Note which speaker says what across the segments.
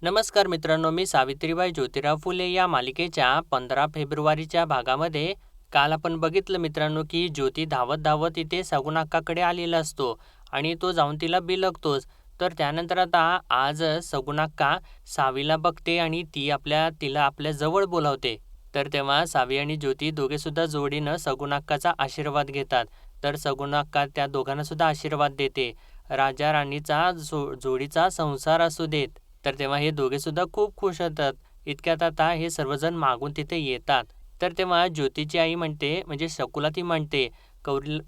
Speaker 1: नमस्कार मित्रांनो, मी सावित्रीबाई ज्योतिराव फुले या मालिकेच्या 15 फेब्रुवारीच्या भागामध्ये काल आपण बघितलं मित्रांनो की ज्योती धावत धावत इथे सगुणाक्काकडे आलेला असतो आणि तो जाऊन तिला बिलगतोच. तर त्यानंतर आता आज सगुणाक्का सावीला बघते आणि तिला आपल्या जवळ बोलावते. तर तेव्हा सावी आणि ज्योती दोघे सुद्धा जोडीनं सगुणाक्काचा आशीर्वाद घेतात. तर सगुणाक्का त्या दोघांना सुद्धा आशीर्वाद देते. राजा राणीचा जोडीचा संसार असू देत. तर तेव्हा हे दोघे सुद्धा खूप खुश होतात. इतक्यात आता हे सर्वजण मागून तिथे येतात. तर तेव्हा ज्योतीची आई म्हणते म्हणजे शकुला ती म्हणते,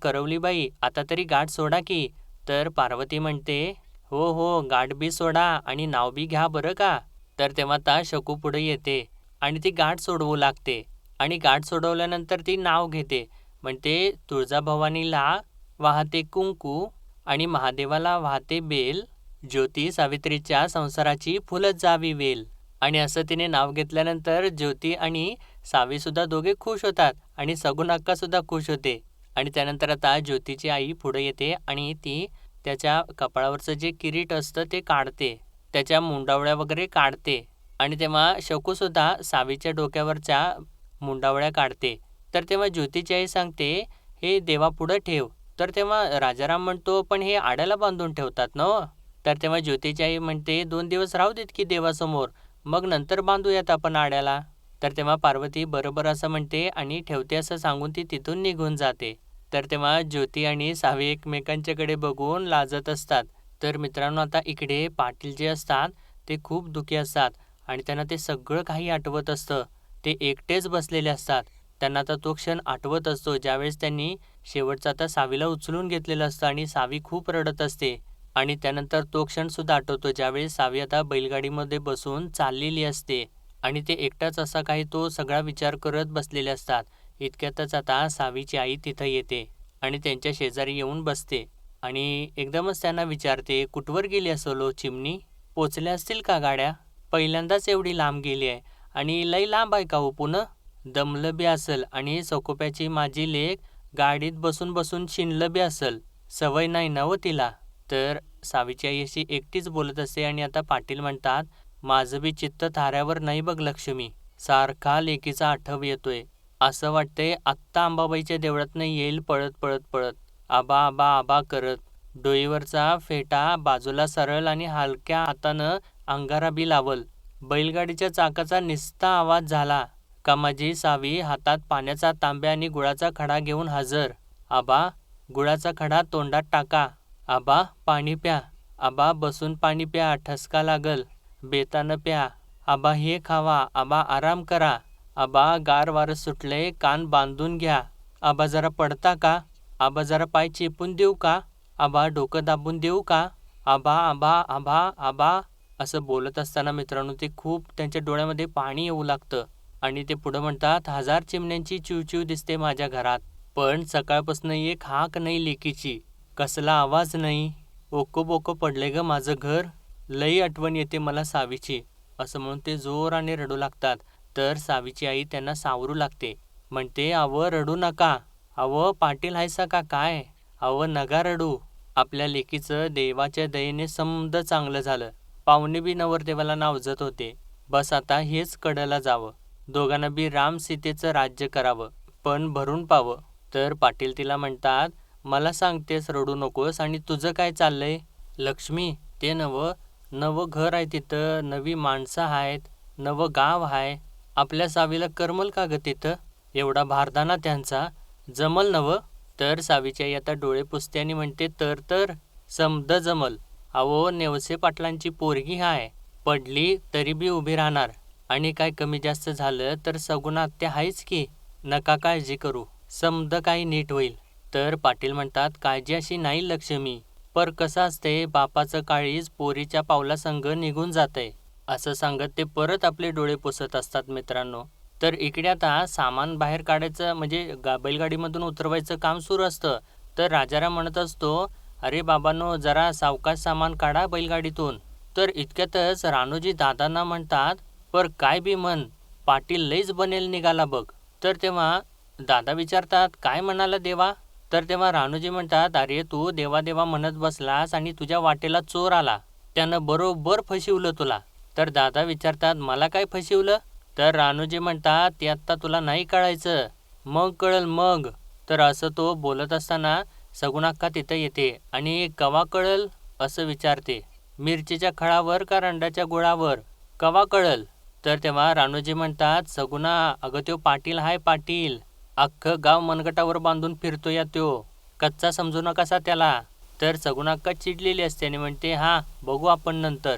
Speaker 1: करवलीबाई आता तरी गाठ सोडा की. तर पार्वती म्हणते, हो हो गाठ बी सोडा आणि नाव बी घ्या बरं का. तर तेव्हा आता शकू पुढे येते आणि ती गाठ सोडवू लागते आणि गाठ सोडवल्यानंतर ती नाव घेते. म्हणते तुळजाभवानीला वाहते कुंकू आणि महादेवाला वाहते बेल, ज्योती सावित्रीच्या संसाराची फुलत जावी वेल. आणि असं तिने नाव घेतल्यानंतर ज्योती आणि सावी सुद्धा दोघे खुश होतात आणि सगुणाक्का सुद्धा खुश होते. आणि त्यानंतर आता ज्योतीची आई पुढे येते आणि ती त्याच्या कपाळावरचं जे किरीट असतं ते काढते, त्याच्या मुंडावळ्या वगैरे काढते आणि तेव्हा शकू सुद्धा सावीच्या डोक्यावरच्या मुंडावळ्या काढते. तर तेव्हा ज्योतीची आई सांगते, हे देवापुढं ठेव. तर तेव्हा राजाराम म्हणतो, पण हे आड्याला बांधून ठेवतात ना हो? तर तेव्हा ज्योतीची आई म्हणते, 2 दिवस राहू देत की देवासमोर, मग नंतर बांधूयात आपण आड्याला. तर तेव्हा पार्वती बरोबर असं म्हणते आणि ठेवते असं सांगून ती तिथून निघून जाते. तर तेव्हा ज्योती आणि सावी एकमेकांच्याकडे बघून लाजत असतात. तर मित्रांनो आता इकडे पाटील जे असतात ते खूप दुःखी असतात आणि त्यांना ते सगळं काही आठवत असतं. ते एकटेच बसलेले असतात. त्यांना आता तो क्षण आठवत असतो ज्यावेळेस त्यांनी शेवटचा आता सावीला उचलून घेतलेलं असतं आणि सावी खूप रडत असते. आणि त्यानंतर तो क्षण सुद्धा आठवतो ज्यावेळेस सावी आता बैलगाडीमध्ये बसून चाललेली असते आणि ते एकटाच असा काही तो सगळा विचार करत बसलेले असतात. इतक्यातच आता सावीची आई तिथं येते आणि त्यांच्या शेजारी येऊन बसते आणि एकदमच त्यांना विचारते, कुठवर गेली असेल ओ चिमणी? पोचल्या असतील का गाड्या? पहिल्यांदाच एवढी लांब गेली आहे आणि लई लांब आहे का हो पुन्हा? दमलं बी असेल आणि सकोप्याची माझी लेक गाडीत बसून बसून शिनलं बी असेल, सवय नाही ना हो तिला. तर सावीची आई अशी एकटीच बोलत असते आणि आता पाटील म्हणतात, माझं बी चित्त थाऱ्यावर नाही बघ लक्ष्मी, सारखा लेकीचा आठव येतोय. असं वाटतंय आत्ता अंबाबाईच्या देवळातनं येईल पळत पळत पळत, आबा आबा आबा करत. डोईवरचा फेटा बाजूला सरळ आणि हलक्या हातानं अंगारा बी लावल. बैलगाडीच्या चाकाचा निस्ता आवाज झाला का माझी सावी हातात पाण्याचा तांब्या आणि गुळाचा खडा घेऊन हजर. आबा गुळाचा खडा तोंडात टाका, आबा पाणी प्या, आबा बसून पाणी प्या ठसका लागल, बेतानं प्या, आबा हे खावा, आबा आराम करा, आबा गार वारं सुटले कान बांधून घ्या, आबा जरा पडता का, आबा जरा पाय चेपून देऊ का, आबा डोकं दाबून देऊ का, आबा आबा आबा आबा. असं बोलत असताना मित्रांनो ते खूप त्यांच्या डोळ्यामध्ये पाणी येऊ लागतं आणि ते पुढं म्हणतात, 1000 चिमण्यांची चिवचिव दिसते माझ्या घरात, पण सकाळपासून एक हाक नाही लेकीची, कसला आवाज नाही, ओकं बोकं पडले ग माझं घर, लई आठवण येते मला सावीची. असं म्हणून ते जोराने रडू लागतात. तर सावीची आई त्यांना सावरू लागते, म्हणते, अव रडू नका, अव पाटील हायसा का काय, अव नगा रडू, आपल्या लेकीचं देवाच्या दयेने समद चांगलं झालं, पाहुणे बी नवरदेवाला नावजत होते, बस आता हेच कडेला जावं, दोघांना बी राम सीतेचं राज्य करावं, पण भरून पावं. तर पाटील तिला म्हणतात, मला सांगतेस रडू नकोस आणि तुझं काय चाललंय लक्ष्मी? ते नवं घर आहे तिथं, नवी माणसं आहेत, नवं गाव आहे, आपल्या सावीला करमल का ग तिथं? एवढा भारदाना त्यांचा, जमल नवं? तर सावीची आई आता डोळे पुसते आणि म्हणते, तर समद जमल, अहो नेवसे पाटलांची पोरगी हाय, पडली तरी बी उभी राहणार आणि काय कमी जास्त झालं तर सगुणा आत्या आहेच की, नका काळजी करू, समद काही नीट होईल. तर पाटील म्हणतात, काळजी अशी नाही लक्ष्मी, पर कसं असते बापाचं काळीज पोरीच्या पावलासंग निघून जातंय, असं सांगत ते परत आपले डोळे पुसत असतात मित्रांनो. तर इकडे आता सामान बाहेर काढायचं म्हणजे बैलगाडीमधून उतरवायचं काम सुरू असतं. तर राजाराम म्हणत असतो, अरे बाबांनो जरा सावकाश सामान काढा बैलगाडीतून. तर इतक्यातच रानोजी दादांना म्हणतात, पर काय बी म्हण, पाटील लईच बनेल निघाला बघ. तर तेव्हा दादा विचारतात, काय म्हणाला देवा? तर तेव्हा रानोजी म्हणतात, अरे तू देवा देवा म्हणत बसलास आणि तुझ्या वाटेला चोर आला, त्यानं बरोबर फसवलं तुला. तर दादा विचारतात, मला काय फसवलं? तर रानूजी म्हणतात, ते आत्ता तुला नाही कळायचं, मग कळल मग. तर असं तो बोलत असताना सगुणाक्का तिथं येते आणि कवा कळल असं विचारते. मिरचीच्या खळावर का रंडाच्या गुळावर, कवा कळल? तर तेव्हा रानूजी म्हणतात, सगुणा अगं त्यो पाटील हाय पाटील, अख्खं गाव मनगटावर बांधून फिरतो या त्यो, कच्चा समजू नकासा त्याला. तर सगुणाक्का चिडलेली असते आणि म्हणते, हां बघू आपण नंतर.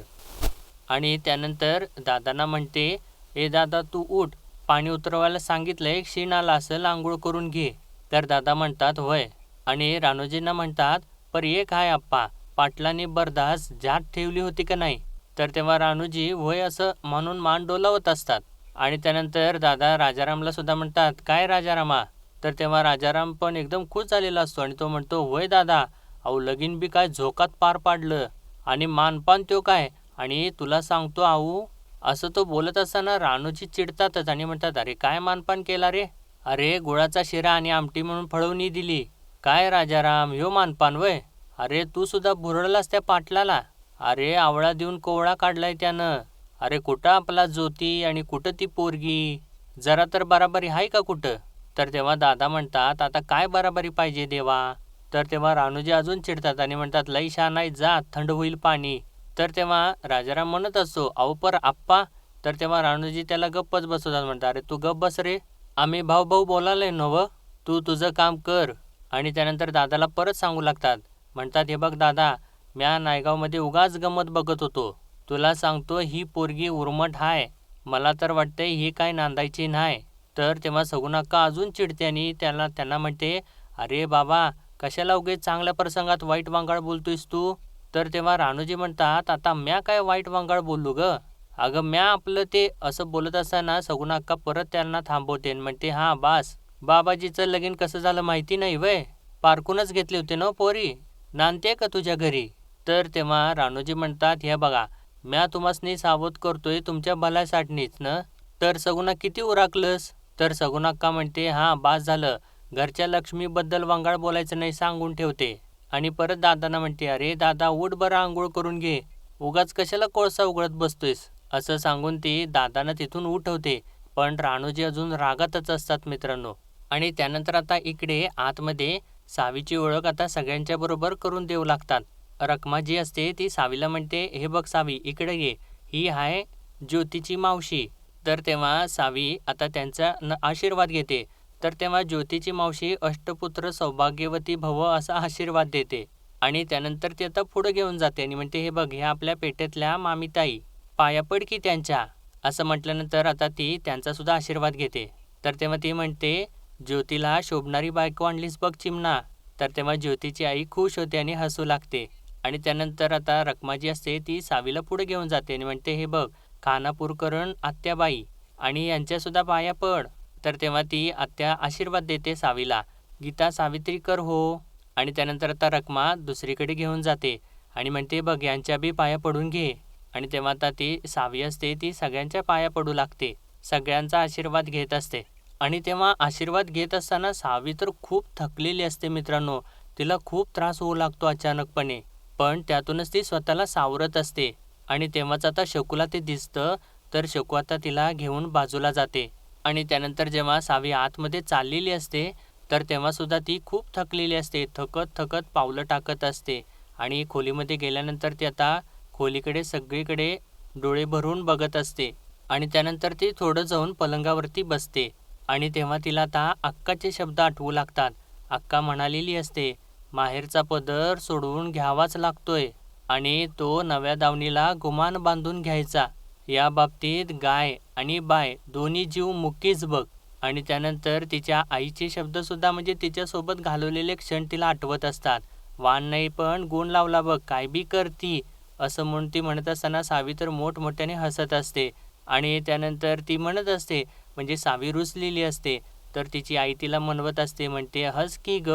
Speaker 1: आणि त्यानंतर दादांना म्हणते, ए दादा तू उठ, पाणी उतरवायला सांगितलंय, क्षीण आला असेल, आंघोळ करून घे. तर दादा म्हणतात होय. आणि रानोजींना म्हणतात, पर एक हाय आप्पा, पाटलांनी बरदास झाट ठेवली होती का नाही? तर तेव्हा रानूजी होय असं म्हणून मान डोलावत असतात. आणि त्यानंतर दादा राजारामला सुद्धा म्हणतात, काय राजारामा? तर तेव्हा राजाराम पण एकदम खुश झालेला असतो आणि तो म्हणतो, होय दादा, अहो लगीन बी काय झोकात पार पाडलं आणि मानपान त्यो काय, आणि तुला सांगतो आऊ, असं तो बोलत असताना रानूजी चिडतातच आणि म्हणतात, अरे काय मानपान केला रे? अरे गुळाचा शिरा आणि आमटी म्हणून फळवणी दिली. काय राजाराम, ह्यो मानपान वय? अरे तू सुद्धा भुरळलास त्या पाटलाला. अरे आवळा देऊन कोवळा काढलाय त्यानं. अरे कुठं आपला ज्योती आणि कुठं ती पोरगी? जरा तर बराबरी आहे का कुठं? तर तेव्हा दादा म्हणतात, आता काय बराबरी पाहिजे देवा? तर तेव्हा रानूजी अजून चिडतात आणि म्हणतात, लई शहा नाही, जा थंड होईल पाणी. तर तेव्हा राजाराम म्हणत असतो, अहो पर आप्पा. तर तेव्हा रानूजी त्याला गप्पच बसवतात, म्हणतात, अरे तू गप्प बस रे, आम्ही भाऊ भाऊ बोलायलोय नव्ह, तू तुझं काम कर. आणि त्यानंतर दादाला परत सांगू लागतात, म्हणतात, हे बघ दादा, म्या नायगावमध्ये उगाच गमत बघत होतो, तुला सांगतो ही पोरगी उर्मट हाय, मला तर वाटतंय ही काय नांदायची नाही. तर तेव्हा सगुणाक्का अजून चिडते आणि त्यांना म्हणते, अरे बाबा कशाला उगीच चांगल्या प्रसंगात वाईट वांगाळ बोलतोयस तू? तर तेव्हा रानूजी म्हणतात, आता म्या काय वाईट वांगाळ बोललो ग? अगं म्या आपलं ते, असं बोलत असताना सगुणाक्का परत त्यांना थांबवते आणि म्हणते, हां बास, बाबाजीचं लगीन कसं झालं माहिती नाही वय? पारखूनच घेतले होते ना पोरी, नांदते का तुझ्या घरी? तर तेव्हा रानूजी म्हणतात, हे बघा, म्या तुम्हासनी सावध करतोय तुमच्या भल्यासाठीच ना. तर सगुणा किती उराकलंस? तर सगुणाक्का म्हणते, हां बास झालं, घरच्या लक्ष्मीबद्दल वांगाळ बोलायचं नाही सांगून ठेवते. आणि परत दादांना म्हणते, अरे दादा उठ बरं, आंघोळ करून घे, उगाच कशाला कोळसा उघडत बसतोयस, असं सांगून ती दादांना तिथून उठवते. पण रानूजी अजून रागातच असतात मित्रांनो. आणि त्यानंतर आता इकडे आतमध्ये सावीची ओळख आता सगळ्यांच्या बरोबर करून देऊ लागतात. रखमा जी असते ती सावीला म्हणते, हे बघ सावी इकडे ये, ही आहे ज्योतीची मावशी. तर तेव्हा सावी आता त्यांचा आशीर्वाद घेते. तर तेव्हा ज्योतीची मावशी अष्टपुत्र सौभाग्यवती भव असा आशीर्वाद देते. आणि त्यानंतर ती आता पुढे घेऊन जाते आणि म्हणते, हे बघ ह्या आपल्या पेठेतल्या मामीताई, पाया पड की त्यांच्या. असं म्हटल्यानंतर आता ती त्यांचा सुद्धा आशीर्वाद घेते. तर तेव्हा ती म्हणते, ज्योतीला शोभणारी बायको आणलीस बघ चिमणा. तर तेव्हा ज्योतीची आई खुश होते आणि हसू लागते. आणि त्यानंतर आता रखमा जी असते ती सावीला पुढे घेऊन जाते आणि म्हणते, हे बघ खानापूरकरण आत्याबाई आणि यांच्यासुद्धा पाया पड. तर तेव्हा ती आत्या आशीर्वाद देते सावीला, गीता सावित्रीकर हो. आणि त्यानंतर आता रखमा दुसरीकडे घेऊन जाते आणि म्हणते, बघ यांच्या बी पाया पडून घे. आणि तेव्हा आता ती सावी असते ती सगळ्यांच्या पाया पडू लागते, सगळ्यांचा आशीर्वाद घेत असते. आणि तेव्हा आशीर्वाद घेत असताना सावी तर खूप थकलेली असते मित्रांनो, तिला खूप त्रास होऊ लागतो अचानकपणे, पण त्यातूनच ती स्वतःला सावरत असते. आणि तेव्हाच आता शकूला ते दिसतं. तर शकू आता तिला घेऊन बाजूला जाते. आणि त्यानंतर जेव्हा सावी आतमध्ये चाललेली असते तर तेव्हासुद्धा ती खूप थकलेली असते, थकत थकत पावलं टाकत असते. आणि खोलीमध्ये गेल्यानंतर ती आता खोलीकडे सगळीकडे डोळे भरून बघत असते. आणि त्यानंतर ती थोडं जाऊन पलंगावरती बसते. आणि तेव्हा तिला आता अक्काचे शब्द आठवू लागतात. अक्का म्हणालेली असते, माहेरचा पदर सोडवून घ्यावाच लागतोय आणि तो नव्या दावणीला गुमान बांधून घ्यायचा. या बाबतीत गाय आणि बाय दोन्ही जीव मुकीच बघ. आणि त्यानंतर तिच्या आईचे शब्दसुद्धा म्हणजे तिच्यासोबत घालवलेले क्षण तिला आठवत असतात. वाण नाही पण गुण लावला बघ, काय बी करती, असं म्हणून ती म्हणत असताना सावी तर मोठमोठ्याने हसत असते. आणि त्यानंतर ती म्हणत असते, म्हणजे सावी रुसलेली असते. तर तिची आई तिला म्हणवत असते, म्हणते, हस की ग,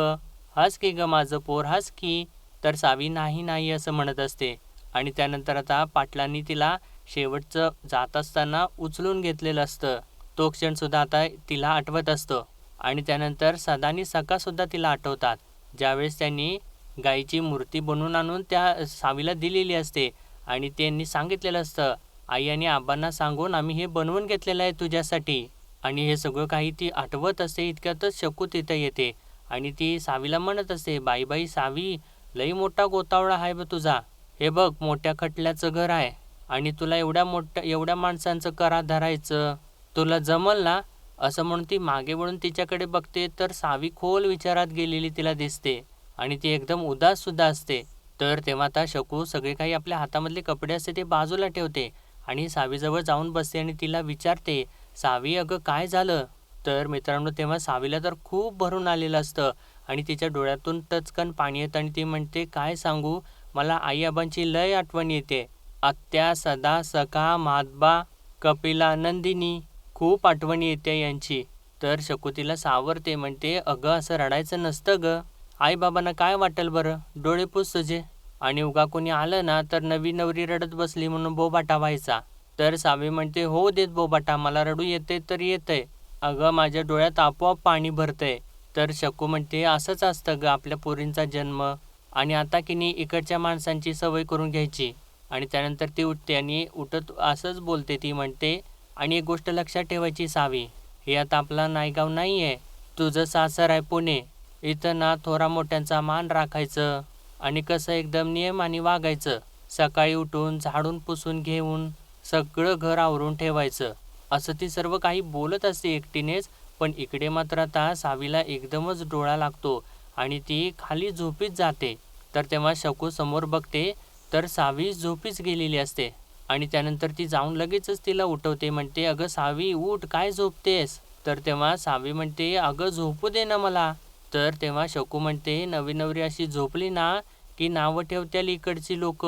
Speaker 1: हस की ग माझं पोर, हस की. तर सावी नाही नाही असं म्हणत असते. आणि त्यानंतर आता पाटलांनी तिला शेवटचं जात असताना उचलून घेतलेलं असतं, तो क्षणसुद्धा आता तिला आठवत असतो. आणि त्यानंतर सदानी सखासुद्धा तिला आठवतात, ज्यावेळेस त्यांनी गायीची मूर्ती बनवून आणून त्या सावीला दिलेली असते. आणि त्यांनी सांगितलेलं असतं, आई आणि आबांना सांगून आम्ही हे बनवून घेतलेलं आहे तुझ्यासाठी. आणि हे सगळं काही ती आठवत असते इतक्यातच शकू तिथं येते आणि ती सावीला म्हणत असते, बाई बाई सावी, लई मोठा गोतावळा आहे बघ तुझा. हे बघ मोठ्या खटल्याचं घर आहे आणि तुला एवढ्या माणसांचं करा धरायचं, तुला जमल ना? असं म्हणून ती मागे वळून तिच्याकडे बघते तर सावी खोल विचारात गेलेली तिला दिसते आणि ती एकदम उदास सुद्धा असते. तर तेव्हा आता शकू सगळे काही आपल्या हातामधले कपडे असते ते बाजूला ठेवते आणि सावीजवळ जाऊन बसते आणि तिला विचारते, सावी अगं काय झालं? तर मित्रांनो तेव्हा सावीला तर खूप भरून आलेलं असतं आणि तिच्या डोळ्यातून टचकन पाणी येतं आणि ती म्हणते, काय सांगू, मला आई आबांची लय आठवण येते. आत्या, सदा, सखा, मातबा, कपिला, नंदिनी, खूप आठवणी येते यांची. तर शकू तिला सावरते, म्हणते, अगं असं रडायचं नसतं ग. आई बाबांना काय वाटेल बरं, डोळे पुस तुझे. आणि उगा कोणी आलं ना तर नवी नवरी रडत बसली म्हणून बोबाटा व्हायचा. तर सावी म्हणते, हो देत बोबाटा, मला रडू येते तर येतंय, अगं माझ्या डोळ्यात आपोआप पाणी भरतंय. तर शकू म्हणते, असंच असतं ग आपल्या पोरींचा जन्म, आणि आता की नाही इकडच्या माणसांची सवय करून घ्यायची. आणि त्यानंतर ती उठते आणि उठत असंच बोलते, ती म्हणते, आणि एक गोष्ट लक्षात ठेवायची सावी, हे आता आपला नायगाव नाही आहे, तुझं सासर आहे पुणे. इथं ना थोरा मोठ्यांचा मान राखायचं आणि कसं एकदम नियमाने वागायचं. सकाळी उठून झाडून पुसून घेऊन सगळं घर आवरून ठेवायचं. असं ती सर्व काही बोलत असते एकटीनेच. पण इकडे मात्र आता सावीला एकदमच डोळा लागतो आणि ती खाली झोपीत जाते. तर तेव्हा शकू समोर बघते तर सावी झोपीच गेलेली असते आणि त्यानंतर ती जाऊन लगेचच तिला उठवते, म्हणते, अगं सावी उठ, काय झोपतेस? तर तेव्हा सावी म्हणते, अगं झोपू दे ना मला. तर तेव्हा शकू म्हणते, नवी नवरी अशी झोपली ना की नावं ठेवत्याल इकडची लोक.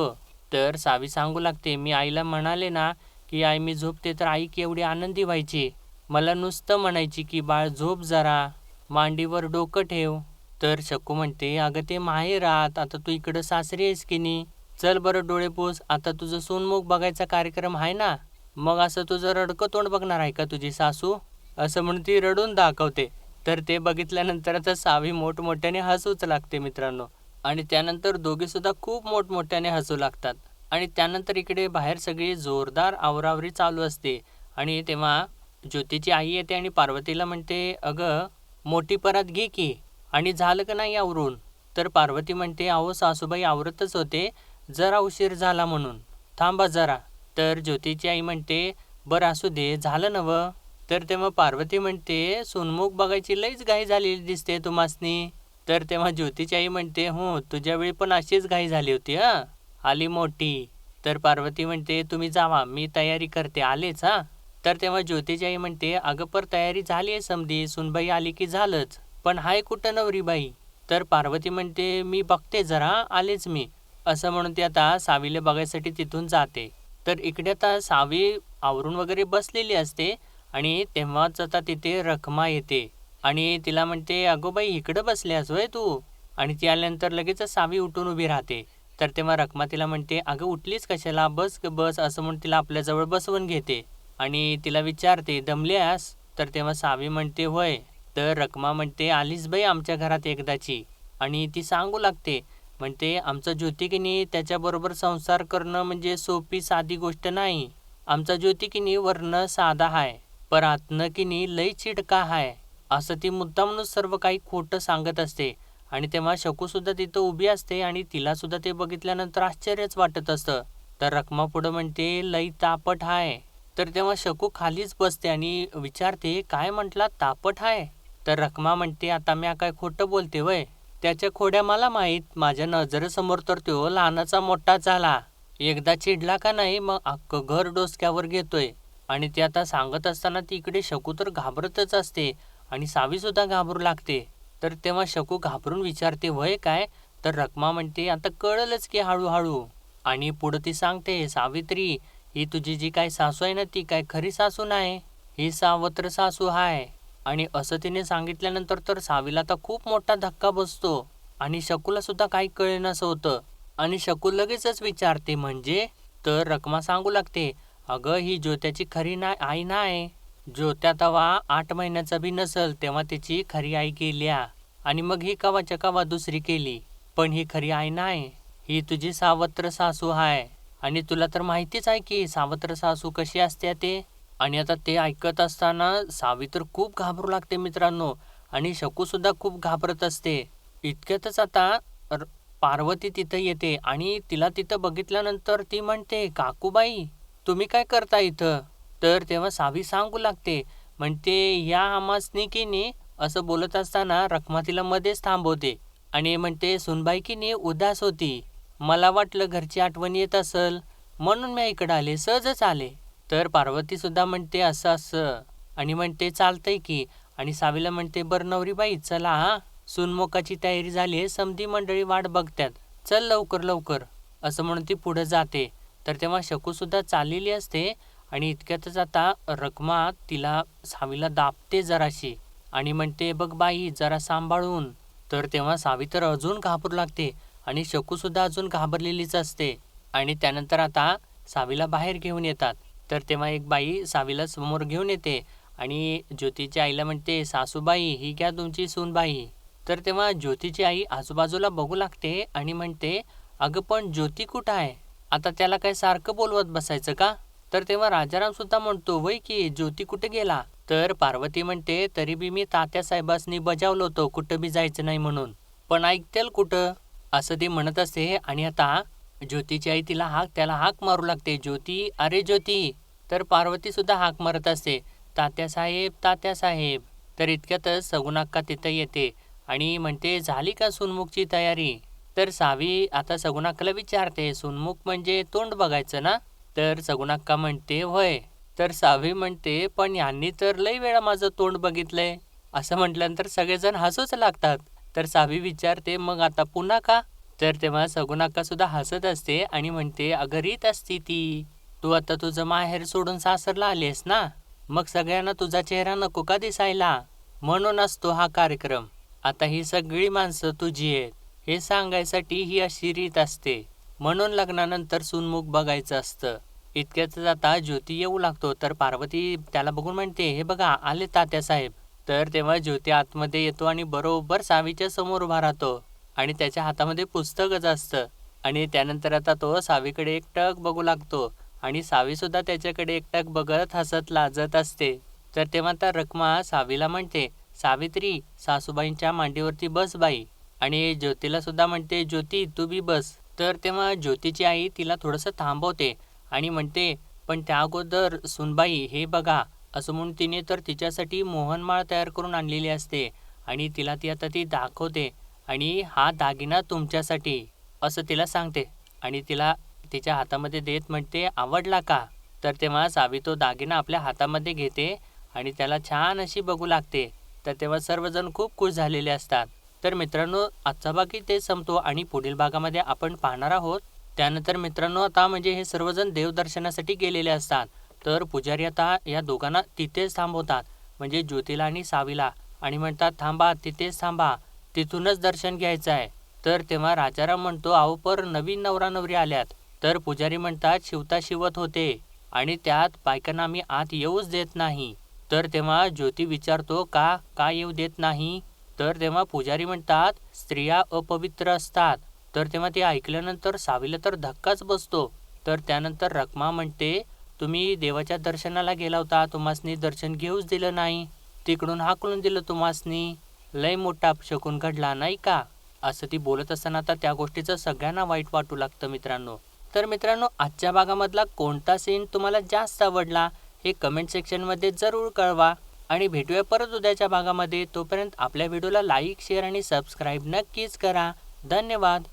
Speaker 1: तर सावी सांगू लागते, मी आईला म्हणाले ना की आई मी झोपते तर आई केवढी आनंदी व्हायची. मला नुसतं म्हणायची की बाळ झोप जरा, मांडीवर डोकं ठेव. तर शकू म्हणते, अगं ते माहेरात, आता तू इकडं सासरी आहेस की नाही, चल बरं डोळे पुस, आता तुझं सोनमुख बघायचा कार्यक्रम आहे ना, मग असं तुझं रडकं तोंड बघणार आहे का तुझी सासू? असं म्हणून ती रडून दाखवते. तर ते बघितल्यानंतर आता सावी मोठमोठ्याने हसूच लागते मित्रांनो. आणि त्यानंतर दोघेसुद्धा खूप मोठमोठ्याने हसू लागतात. आणि त्यानंतर इकडे बाहेर सगळी जोरदार आवरावरी चालू असते आणि तेव्हा ज्योतीची आई येते आणि पार्वतीला म्हणते, अगं मोठी परात घे की, आणि झालं का नाही आवरून? तर पार्वती म्हणते, अहो सासूबाई आवरतच होते, जरा उशीर झाला म्हणून, थांबा जरा. तर ज्योतीची आई म्हणते, बरं असू दे, झालं नवं? तर तेव्हा पार्वती म्हणते, सोनमुख बघायची लईच घाई झालेली दिसते तुम्हासनी. तर तेव्हा ज्योतीची आई म्हणते, हो तुझ्या वेळी पण अशीच घाई झाली होती हां, आली मोठी. तर पार्वती म्हणते, तुम्ही जावा, मी तयारी करते, आलेच हां. तर तेव्हा ज्योतीची आई म्हणते, अगं पर तयारी झाली आहे समधी, सुनबाई आली की झालंच, पण हाय कुठं नवरीबाई? तर पार्वती म्हणते, मी बघते जरा, आलेच मी. असं म्हणून ती आता सावीला बघायसाठी तिथून जाते. तर इकडे आता सावी आवरून वगैरे बसलेली असते आणि तेव्हाच आता तिथे रखमा येते आणि तिला म्हणते, अगो बाई इकडं बसल्यास होय तू? आणि ती आल्यानंतर लगेचच सावी उठून उभी राहते. तर तेव्हा रखमा तिला म्हणते, अगं उठलीस कशाला, बस ग बस, असं म्हणून तिला आपल्याजवळ बसवून घेते आणि तिला विचारते, दमल्यास? तर तेव्हा सावी म्हणते, होय. तर रखमा म्हणते, आलीस बाई आमच्या घरात एकदाची. आणि ती सांगू लागते, म्हणते, आमचा ज्योतिकीनी त्याच्याबरोबर संसार करणं म्हणजे सोपी साधी गोष्ट नाही. आमचा ज्योतिकीनी वरनं साधा हाय, पर आतनं किनी लई चिडका हाय. असं ती मुद्दामूनच सर्व काही खोटं सांगत असते. आणि तेव्हा शकूसुद्धा तिथं उभी असते आणि तिलासुद्धा ते बघितल्यानंतर आश्चर्यच वाटत असतं. तर रखमा पुढं म्हणते, लई तापट हाय. तर तेव्हा शकू खालीच बसते आणि विचारते, काय म्हटला, तापट हाय? तर रखमा म्हणते, आता मी काय खोटं बोलते वय? त्याच्या खोड्या मला माहीत, माझ्या नजरेसमोर तर तो लहानाचा मोठा झाला. एकदा चिडला का नाही मग अख्खं घर डोसक्यावर घेतोय. आणि ते आता सांगत असताना ती इकडे शकू तर घाबरतच असते आणि सावीसुद्धा घाबरू लागते. तर तेव्हा शकू घाबरून विचारते, वय काय? तर रखमा म्हणते, आता कळलंच की हळूहळू. आणि पुढं ती सांगते, सावित्री, ही तुझी जी काय सासू आहे ना ती काय खरी सासू नाही, ही सावत्र सासू हाय. आणि असं तिने सांगितल्यानंतर तर सावीला आता खूप मोठा धक्का बसतो आणि शकूला सुद्धा काही कळेनासं होतं. आणि शकू लगेचच विचारते, म्हणजे? तर रखमा सांगू लागते, अगं ही ज्योत्याची खरी आई नाही. ज्योत्या तेव्हा 8 महिन्याचा बी नसल तेव्हा तिची खरी आई गेल्या आणि मग ही कवाच्या कवा दुसरी केली, पण ही खरी आई नाही, ही तुझी सावत्र सासू हाय. आणि तुला तर माहितीच आहे की सावत्र सासू कशी असते ते. आणि आता ते ऐकत असताना सावी तर खूप घाबरू लागते मित्रांनो आणि शकूसुद्धा खूप घाबरत असते. इतक्यातच आता र पार्वती तिथं येते आणि तिला तिथं बघितल्यानंतर ती म्हणते, "काकूबाई, तुम्ही काय करता इथं?" तर तेव्हा सावी सांगू लागते, म्हणते, "या आम्हासनी की नाही." असं बोलत असताना रखमा तिला मध्येच थांबवते आणि म्हणते, "सुनबाई की नाही उदास होती. मला वाटलं घरची आठवण येत असेल म्हणून मी इकडं आले, सहजच आले." तर पार्वतीसुद्धा म्हणते, "असं-असं." आणि म्हणते, "चालतंय की." आणि सावीला म्हणते, "बरं नवरीबाई चला हां, सुनमुखाची तयारी झाली आहे, समधी मंडळी वाट बघतात. चल लवकर लवकर." असं म्हणून ती पुढं जाते. तर तेव्हा शकूसुद्धा चाललेली असते आणि इतक्यातच आता रखमा तिला सावीला दाबते जराशी आणि म्हणते, "बघ बाई जरा सांभाळून." तर तेव्हा सावी तर अजून घाबरू लागते आणि शकूसुद्धा अजून घाबरलेलीच असते. आणि त्यानंतर आता सावीला बाहेर घेऊन येतात. तर तेव्हा एक बाई सावीला समोर घेऊन येते आणि ज्योतीच्या आईला म्हणते, "सासूबाई ही घ्या तुमची सूनबाई." तर तेव्हा ज्योतीची आई आजूबाजूला बघू लागते आणि म्हणते, "अगं पण ज्योती कुठं आहे? आता त्याला काय सारखं बोलवत बसायचं का?" तर तेव्हा राजाराम सुद्धा म्हणतो, "वय की ज्योती कुठे गेला?" तर पार्वती म्हणते, "तरी बी मी तात्यासाहेबांनी बजावलं होतं कुठं बी जायचं नाही म्हणून. पण ऐकतेल कुठं?" असं ती म्हणत असते आणि आता ज्योतीची आई त्याला हाक मारू लागते, "ज्योती, अरे ज्योती." तर पार्वतीसुद्धा हाक मारत असते, "तात्यासाहेब, तात्यासाहेब." तर इतक्यातच सगुणाक्का तिथं येते आणि म्हणते, "झाली का सुनमुखची तयारी?" तर सावी आता सगुणाक्काला विचारते, "सुनमुख म्हणजे तोंड बघायचं ना?" तर सगुणाक्का म्हणते, "होय." तर सावी म्हणते, "पण यांनी तर लई वेळा माझं तोंड बघितलंय." असं म्हटल्यानंतर सगळेजण हसूच लागतात. तर सावी विचारते, "मग आता पुन्हा का?" तर तेव्हा सगुणाक्का सुद्धा हसत असते आणि म्हणते, "अगं रीत असती ती. तू आता तुझं माहेर सोडून सासरला आलीस ना, मग सगळ्यांना तुझा चेहरा नको का दिसायला? म्हणून असतो हा कार्यक्रम. आता ही सगळी माणसं तुझी आहेत, हे सांगायसाठी ही अशी रीत असते. म्हणून लग्नानंतर सूनमुख बघायचं असतं." इतक्यातच आता ज्योती येऊ लागतो. तर पार्वती त्याला बघून म्हणते, "हे बघा आले तात्यासाहेब." तर तेव्हा ज्योती आतमध्ये येतो आणि बरोबर सावीच्या समोर उभा राहतो आणि त्याच्या हातामध्ये पुस्तकच असतं. आणि त्यानंतर आता तो सावीकडे एकटक बघू लागतो आणि सावीसुद्धा त्याच्याकडे एकटक बघत हसत लाजत असते. तर तेव्हा त्या रखमा सावीला म्हणते, "सावित्री, सासूबाईंच्या मांडीवरती बस बाई." आणि ज्योतीला सुद्धा म्हणते, "ज्योती तू बी बस." तर तेव्हा ज्योतीची आई तिला थोडंसं थांबवते आणि म्हणते, "पण त्या अगोदर सुनबाई हे बघा." असं म्हणून तिने तर तिच्यासाठी मोहनमाळ तयार करून आणलेली असते आणि तिला ती दाखवते आणि "हा दागिना तुमच्यासाठी." असं तिला सांगते आणि तिला तिच्या हातामध्ये देत म्हणते, "आवडला का?" तर तेव्हा सावी तो दागिना आपल्या हातामध्ये घेते आणि त्याला छान अशी बघू लागते. तर तेव्हा सर्वजण खूप खुश झालेले असतात. तर मित्रांनो आजचा भाग इथे संपतो आणि पुढील भागामध्ये आपण पाहणार आहोत. त्यानंतर मित्रांनो आता म्हणजे हे सर्वजण देवदर्शनासाठी गेलेले असतात. तर पुजारी आता या दोघांना तिथेच थांबवतात म्हणजे ज्योतीला आणि सावीला आणि म्हणतात, "थांबा, तिथेच थांबा. तिथूनच दर्शन घ्यायचं आहे." तर तेव्हा राजाराम म्हणतो, "अहो पर नवीन नवरा नवरी आल्यात." तर पुजारी म्हणतात, "शिवता शिवत होते आणि त्यात बायकांना आम्ही आत येऊच देत नाही." तर तेव्हा ज्योती विचारतो, "का? का येऊ देत नाही?" तर तेव्हा पुजारी म्हणतात, "स्त्रिया अपवित्र असतात." तर तेव्हा ते ऐकल्यानंतर सावीला तर धक्काच बसतो. तर त्यानंतर रखमा म्हणते, "तुम्ही देवाच्या दर्शनाला गेला होता, तुम्हासनी दर्शन घेऊच दिलं नाही. तिकडून हाकलून दिलं तुम्हासनी. लय मोठा अपशकुन घडला नाही का?" असं ती बोलत असताना आता त्या गोष्टीचं सगळ्यांना वाईट वाटू लागतं मित्रांनो. तर मित्रांनो आजच्या भागामधला कोणता सीन तुम्हाला जास्त आवडला हे कमेंट सेक्शनमध्ये जरूर कळवा आणि भेटूया परत उद्याच्या भागामध्ये. तोपर्यंत आपल्या व्हिडिओला लाईक, शेअर आणि सबस्क्राईब नक्कीच करा. धन्यवाद.